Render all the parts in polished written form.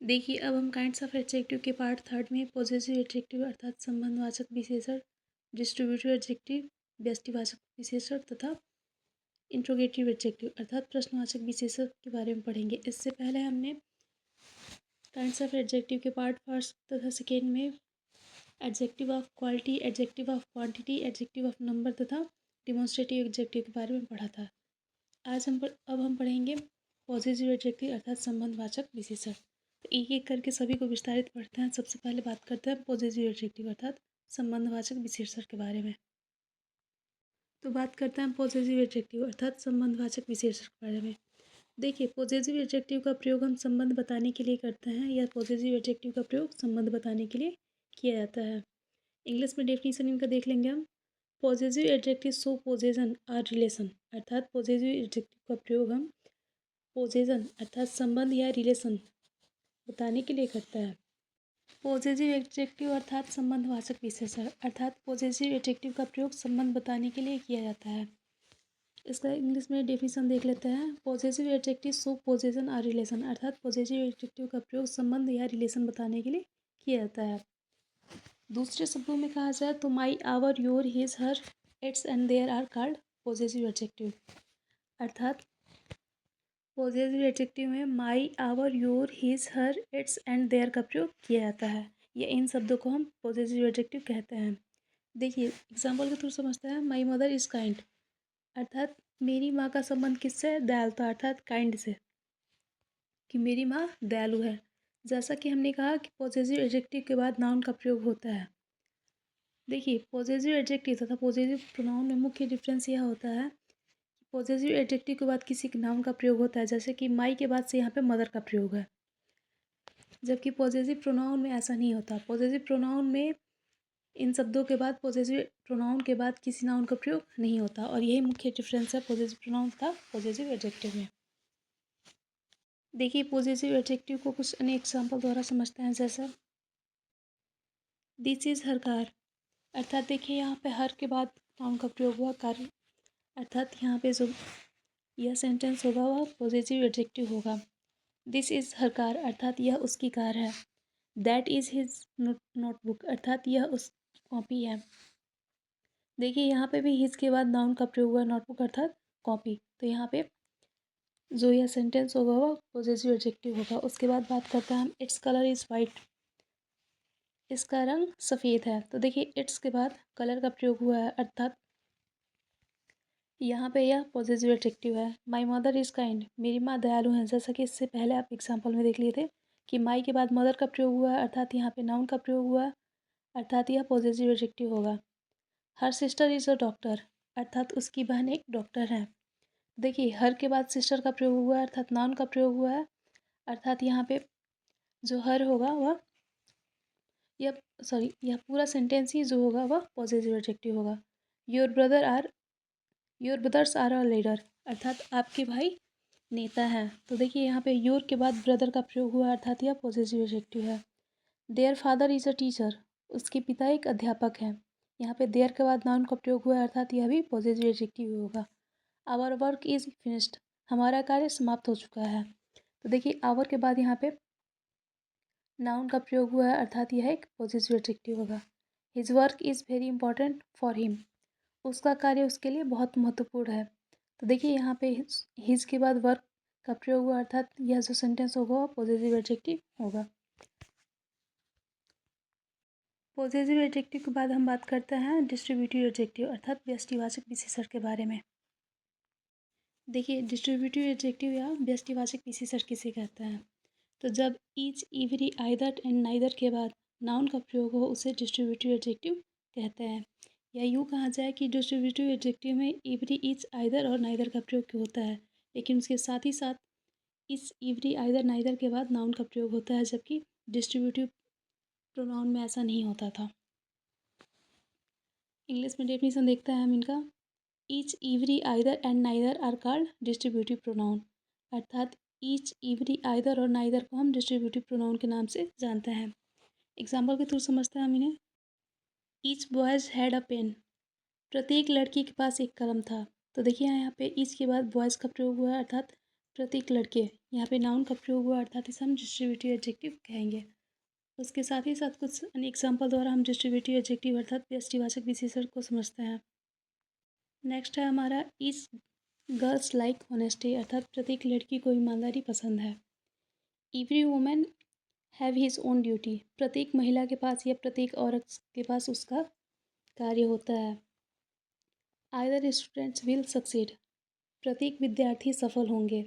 देखिए, अब हम काइंड्स ऑफ एडजेक्टिव के पार्ट थर्ड में पॉजेसिव एडजेक्टिव अर्थात संबंधवाचक विशेषण, डिस्ट्रीब्यूटिव एडजेक्टिव व्यष्टिवाचक विशेषण तथा इंट्रोगेटिव एडजेक्टिव अर्थात प्रश्नवाचक विशेषण के बारे में पढ़ेंगे। इससे पहले हमने काइंड्स ऑफ एडजेक्टिव के पार्ट फर्स्ट तथा सेकेंड में adjective of quality, adjective of quantity, adjective of number तथा डिमॉन्स्ट्रेटिव एडजेक्टिव के बारे में पढ़ा था। अब हम पढ़ेंगे पॉजेसिव एडजेक्टिव अर्थात संबंधवाचक विशेषण। तो एक एक करके सभी को विस्तारित पढ़ते हैं। सबसे पहले बात करते हैं पॉजेसिव एडजेक्टिव अर्थात संबंधवाचक विशेषण के बारे में। तो बात करते हैं पॉजेसिव एडजेक्टिव अर्थात संबंधवाचक विशेषण के बारे में। देखिए, पॉजेसिव एडजेक्टिव का प्रयोग हम संबंध बताने के लिए करते हैं या पॉजेसिव एडजेक्टिव का प्रयोग संबंध बताने के लिए किया जाता है। इंग्लिश में डेफिनेशन इनका देख लेंगे हम। Possessive adjective show possession or relation अर्थात पॉजेसिव एडजेक्टिव का प्रयोग हम पोजेशन अर्थात संबंध या रिलेशन बताने के लिए करता है। पॉजेसिव एडजेक्टिव अर्थात संबंधवाचक विशेषण अर्थात पॉजेसिव एडजेक्टिव का प्रयोग संबंध बताने के लिए किया जाता है। इसका इंग्लिश में डेफिनेशन देख लेते हैं। Possessive adjective show possession or relation अर्थात पॉजेसिव एडजेक्टिव का प्रयोग संबंध या रिलेशन बताने के लिए किया जाता है। दूसरे शब्दों में कहा जाए तो my, our, your, his, her, its and their are called possessive adjective अर्थात पॉजेसिव एडजेक्टिव में my, our, your, his, her, its and their का प्रयोग किया जाता है। या इन शब्दों को हम पॉजेसिव एडजेक्टिव कहते हैं। देखिए, एग्जाम्पल के थ्रू समझते हैं। माई मदर इज़ काइंड अर्थात मेरी माँ का संबंध किससे? दयालुता अर्थात काइंड से, कि मेरी माँ दयालु है। जैसा कि हमने कहा कि पॉजेसिव एडजेक्टिव के बाद नाउन का प्रयोग होता है। देखिए, पॉजेसिव एडजेक्टिव तथा पॉजेसिव प्रोनाउन में मुख्य डिफरेंस यह होता है कि पॉजेसिव एडजेक्टिव के बाद किसी नाउन का प्रयोग होता है, जैसे कि माई के बाद से यहाँ पे मदर का प्रयोग है, जबकि पॉजेसिव प्रोनाउन में ऐसा नहीं होता। पॉजेसिव प्रोनाउन में इन शब्दों के बाद पॉजेसिव प्रोनाउन के बाद किसी नाउन का प्रयोग नहीं होता और यही मुख्य डिफरेंस है पॉजेसिव प्रोनाउन तथा पॉजेसिव एडजेक्टिव में। देखिए, पॉजेसिव एडजेक्टिव को कुछ अन्य एग्जाम्पल द्वारा समझते हैं। जैसा दिस इज हर कार अर्थात देखिए, यहाँ पे हर के बाद नाउन का प्रयोग हुआ कार अर्थात यहाँ पे जो यह सेंटेंस होगा वह पॉजेसिव एडजेक्टिव होगा। दिस इज हर कार अर्थात यह उसकी कार है। दैट इज हिज नोटबुक अर्थात यह उस कॉपी है। देखिए, यहाँ पे भी हिज के बाद नाउन का प्रयोग हुआ नोटबुक अर्थात कॉपी, तो यहाँ पे जो यह सेंटेंस होगा वह पॉजेसिव एडजेक्टिव होगा। उसके बाद बात करते हैं हम इट्स कलर इज़ वाइट, इसका रंग सफ़ेद है। तो देखिए, इट्स के बाद कलर का प्रयोग हुआ है अर्थात यहाँ पे यह पॉजेसिव एडजेक्टिव है। माई मदर इज़ काइंड, मेरी माँ दयालु हैं। जैसा कि इससे पहले आप एग्जाम्पल में देख लिए थे कि माई के बाद मदर का प्रयोग हुआ है अर्थात यहाँ पे नाउन का प्रयोग हुआ है अर्थात यह पॉजेसिव एडजेक्टिव होगा। Her sister is a doctor अर्थात उसकी बहन एक डॉक्टर है। देखिए, हर के बाद सिस्टर का प्रयोग हुआ है अर्थात नाउन का प्रयोग हुआ है अर्थात यहाँ पे जो हर होगा वह यह पूरा सेंटेंस ही जो होगा वह पॉजेसिव एडजेक्टिव होगा। Your brothers are a leader अर्थात आपके भाई नेता हैं। तो देखिए, यहाँ पे योर के बाद ब्रदर का प्रयोग हुआ अर्थात यह पॉजेसिव एडजेक्टिव है। Their father is a teacher, उसके पिता एक अध्यापक हैं। यहाँ पे देयर के बाद नाउन का प्रयोग हुआ अर्थात यह भी पॉजेसिव एडजेक्टिव होगा। आवर वर्क इज़ फिनिश्ड, हमारा कार्य समाप्त हो चुका है। तो देखिए, आवर के बाद यहाँ पे नाउन का प्रयोग हुआ है अर्थात यह एक पॉजेसिव एडजेक्टिव होगा। His work is very important for him, उसका कार्य उसके लिए बहुत महत्वपूर्ण है। तो देखिए, यहाँ पे हिज के बाद वर्क का प्रयोग हुआ अर्थात यह जो सेंटेंस होगा वह पॉजेसिव एडजेक्टिव होगा। पॉजेसिव एडजेक्टिव के बाद हम बात करते हैं डिस्ट्रीब्यूटिव एडजेक्टिव अर्थात व्यष्टिवाचक विशेषण के बारे में। देखिए, डिस्ट्रीब्यूटिव एडजेक्टिव या व्यष्टिवाचक विशेषण किसे कहते हैं? तो जब each, every, either and neither के बाद नाउन का प्रयोग हो उसे डिस्ट्रीब्यूटिव एडजेक्टिव कहते हैं। या यूँ कहा जाए कि डिस्ट्रीब्यूटिव एडजेक्टिव में इवरी, ईच, आइदर और नाइदर का प्रयोग होता है, लेकिन उसके साथ ही साथ इस इवरी, आइदर, नाइदर के बाद नाउन का प्रयोग होता है, जबकि डिस्ट्रीब्यूटिव प्रोनाउन में ऐसा नहीं होता था। इंग्लिश में डेफिनेशन देखते हैं हम इनका। Each, every, either and neither are called distributive pronoun अर्थात ईच, इवरी, आइदर और नाइदर को हम डिस्ट्रीब्यूटिव प्रोनाउन के नाम से जानते हैं। एग्जाम्पल के थ्रू समझते हैं हम इन्हें। Each boys had a pen, प्रत्येक लड़की के पास एक कलम था। तो देखिए, यहाँ पे ईच के बाद बॉयज़ का प्रयोग हुआ है अर्थात प्रतीक लड़के, यहाँ पे नाउन का प्रयोग हुआ अर्थात इसे हम डिस्ट्रीब्यूटिव एडजेक्टिव कहेंगे। उसके साथ ही साथ कुछ अन्य एग्जाम्पल द्वारा हम डिस्ट्रीब्यूटिव एडजेक्टिव अर्थात व्यष्टिवाचक विशेषण को समझते हैं। नेक्स्ट है हमारा ईच गर्ल्स लाइक ऑनेस्टी अर्थात प्रत्येक लड़की को ईमानदारी पसंद है। Every women have his own duty, प्रत्येक महिला के पास या प्रत्येक औरत के पास उसका कार्य होता है। आइदर स्टूडेंट्स विल सक्सीड, प्रत्येक विद्यार्थी सफल होंगे।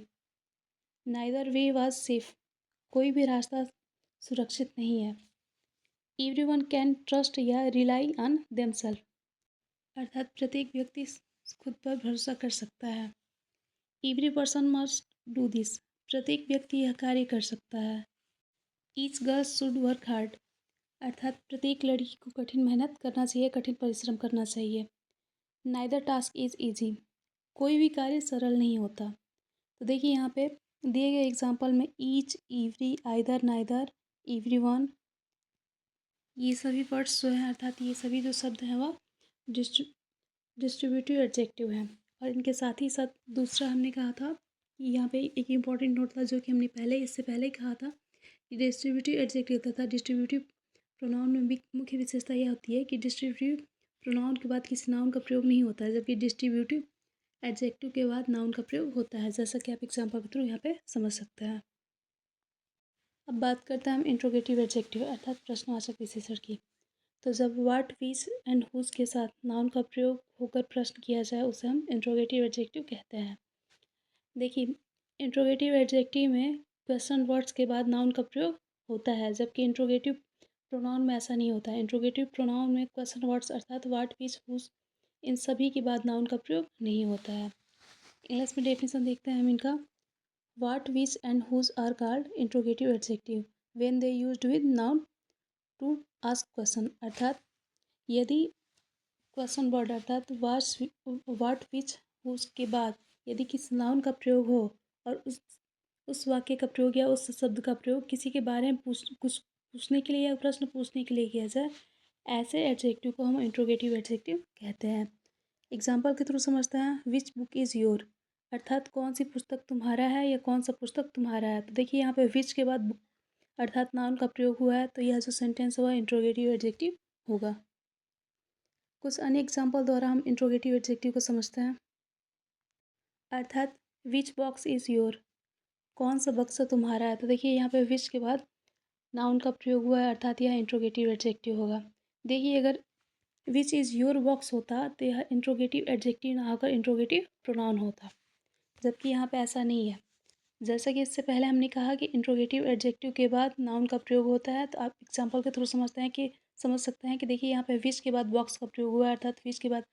नाइदर वे वाज सेफ, कोई भी रास्ता सुरक्षित नहीं है। एवरीवन कैन ट्रस्ट या रिलाई ऑन देमसेल्फ, अर्थात प्रत्येक व्यक्ति खुद पर भरोसा कर सकता है। Every person must do this, प्रत्येक व्यक्ति यह कार्य कर सकता है। Each girl should work hard, अर्थात प्रत्येक लड़की को कठिन मेहनत करना चाहिए, कठिन परिश्रम करना चाहिए। नाइदर टास्क इज ईजी, कोई भी कार्य सरल नहीं होता। तो देखिए यहाँ पे दिए गए एग्जाम्पल में each, every, either, neither, everyone, ये सभी वर्ड्स जो हैं अर्थात ये सभी जो शब्द हैं वह डिस्ट्रीब्यूटिव एडजेक्टिव हैं। और इनके साथ ही साथ दूसरा हमने कहा था कि यहाँ पे एक इम्पॉर्टेंट नोट था जो कि हमने इससे पहले कहा था कि डिस्ट्रीब्यूटिव एडजेक्टिव तथा डिस्ट्रीब्यूटिव प्रोनाउन में भी मुख्य विशेषता यह होती है कि डिस्ट्रीब्यूटिव प्रोनाउन के बाद किसी नाउन का प्रयोग नहीं होता है, जबकि डिस्ट्रीब्यूटिव एडजेक्टिव के बाद नाउन का प्रयोग होता है, जैसा कि आप एग्जाम्पल के थ्रू यहाँ पे समझ सकते हैं। अब बात करते हैं हम इंट्रोगेटिव एडजेक्टिव अर्थात प्रश्नवाचक विशेषण की। तो जब व्हाट, विच एंड हुज के साथ नाउन का प्रयोग होकर प्रश्न किया जाए उसे हम इंट्रोगेटिव एडजेक्टिव कहते हैं। देखिए इंट्रोगेटिव एडजेक्टिव में क्वेश्चन वर्ड्स के बाद नाउन का प्रयोग होता है, जबकि इंट्रोगेटिव प्रोनाउन में ऐसा नहीं होता है। इंट्रोगेटिव प्रोनाउन में क्वेश्चन वर्ड्स अर्थात व्हाट, विच, हुज इन सभी के बाद नाउन का प्रयोग नहीं होता है। इंग्लिश में डेफिनेशन देखते हैं हम इनका। What, which and whose are called interrogative adjective when they used with noun to ask question, अर्थात यदि क्वेश्चन वर्ड अर्थात व्हाट, विच, हुज के बाद यदि किसी नाउन का प्रयोग हो और उस वाक्य का प्रयोग या उस शब्द का प्रयोग किसी के बारे में कुछ पूछने के लिए या प्रश्न पूछने के लिए किया जाए, ऐसे एडजेक्टिव को हम इंट्रोगेटिव एडजेक्टिव कहते हैं। एग्जाम्पल के थ्रू समझते हैं। विच बुक इज़ योर, अर्थात कौन सी पुस्तक तुम्हारा है या कौन सा पुस्तक तुम्हारा है। तो देखिए यहाँ पे विच के बाद बुक अर्थात नाउन का प्रयोग हुआ है, तो यह जो सेंटेंस हुआ इंट्रोगेटिव एडजेक्टिव होगा। कुछ अन्य एग्जाम्पल द्वारा हम इंट्रोगेटिव एडजेक्टिव को समझते हैं। अर्थात विच बॉक्स इज़ योर, कौन सा बक्सा तुम्हारा है। तो देखिए यहाँ पे विच के बाद नाउन का प्रयोग हुआ है, अर्थात यह इंट्रोगेटिव एडजेक्टिव होगा। देखिए अगर विच इज़ योर बॉक्स होता तो यह इंट्रोगेटिव एडजेक्टिव ना होकर इंट्रोगेटिव प्रोनाउन होता, जबकि यहाँ पे ऐसा नहीं है। जैसा कि इससे पहले हमने कहा कि इंट्रोगेटिव एडजेक्टिव के बाद नाउन का प्रयोग होता है, तो आप एग्जाम्पल के थ्रू समझ सकते हैं कि देखिए यहाँ पे विच के बाद बॉक्स का प्रयोग हुआ है, अर्थात विच के बाद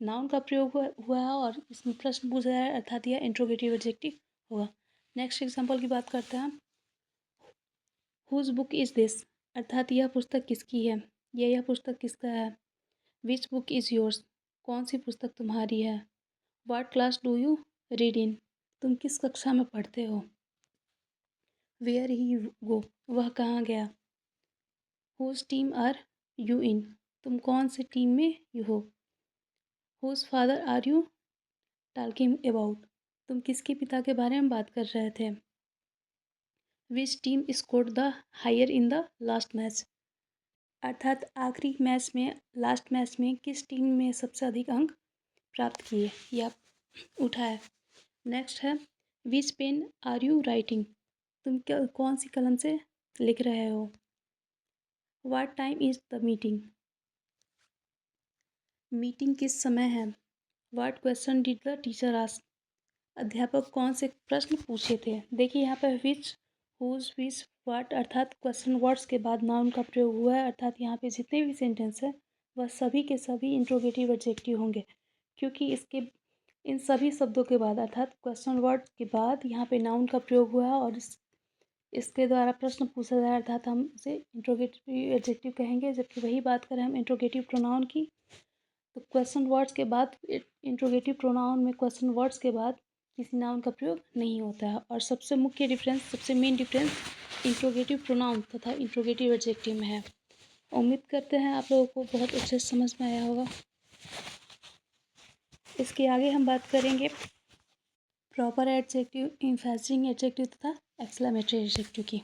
नाउन का प्रयोग हुआ है और इसमें प्रश्न पूछा है, अर्थात यह इंट्रोगेटिव एडजेक्टिव होगा। नेक्स्ट एग्जाम्पल की बात करते हैं। हुज बुक इज़ दिस, अर्थात यह पुस्तक किसकी है या यह पुस्तक किसका है। विच बुक इज़ योर्स, कौन सी पुस्तक तुम्हारी है। What class do you read in, तुम किस कक्षा में पढ़ते हो। वेयर ही गो, वह कहाँ गया। Whose team are you in, तुम कौन सी टीम में यू हो। Whose father are you talking about, तुम किसके पिता के बारे में बात कर रहे थे। Which team scored the higher in the last match, अर्थात आखिरी मैच में लास्ट मैच में किस टीम में सबसे अधिक अंक प्राप्त किए या उठाए। नेक्स्ट है विच पेन आर यू राइटिंग, तुम क्या कौन सी कलम से लिख रहे हो। What time is the meeting, meeting किस समय है। What question did the teacher ask, अध्यापक कौन से प्रश्न पूछे थे। देखिए यहाँ पर विच, हुज, विच, व्हाट अर्थात क्वेश्चन वर्ड्स के बाद नाउन का प्रयोग हुआ है, अर्थात यहाँ पे जितने भी सेंटेंस है वह सभी के सभी इंट्रोगेटिव एडजेक्टिव होंगे, क्योंकि इसके इन सभी शब्दों के बाद अर्थात क्वेश्चन वर्ड के बाद यहाँ पे नाउन का प्रयोग हुआ है और इसके द्वारा प्रश्न पूछा जाए, अर्थात हम इसे इंट्रोगेटिव एडजेक्टिव कहेंगे। जबकि वही बात करें हम इंट्रोगेटिव प्रोनाउन की, तो क्वेश्चन वर्ड्स के बाद इंट्रोगेटिव प्रोनाउन में क्वेश्चन वर्ड्स के बाद किसी नाउन का प्रयोग नहीं होता है। और सबसे मुख्य डिफरेंस, सबसे मेन डिफरेंस इंट्रोगेटिव प्रोनाउन तथा इंट्रोगेटिव एडजेक्टिव में है। उम्मीद करते हैं आप लोगों को बहुत अच्छे से समझ में आया होगा। इसके आगे हम बात करेंगे प्रॉपर एडजेक्टिव, इम्फेसिंग एडजेक्टिव तथा एक्सक्लेमेटरी एडजेक्टिव की।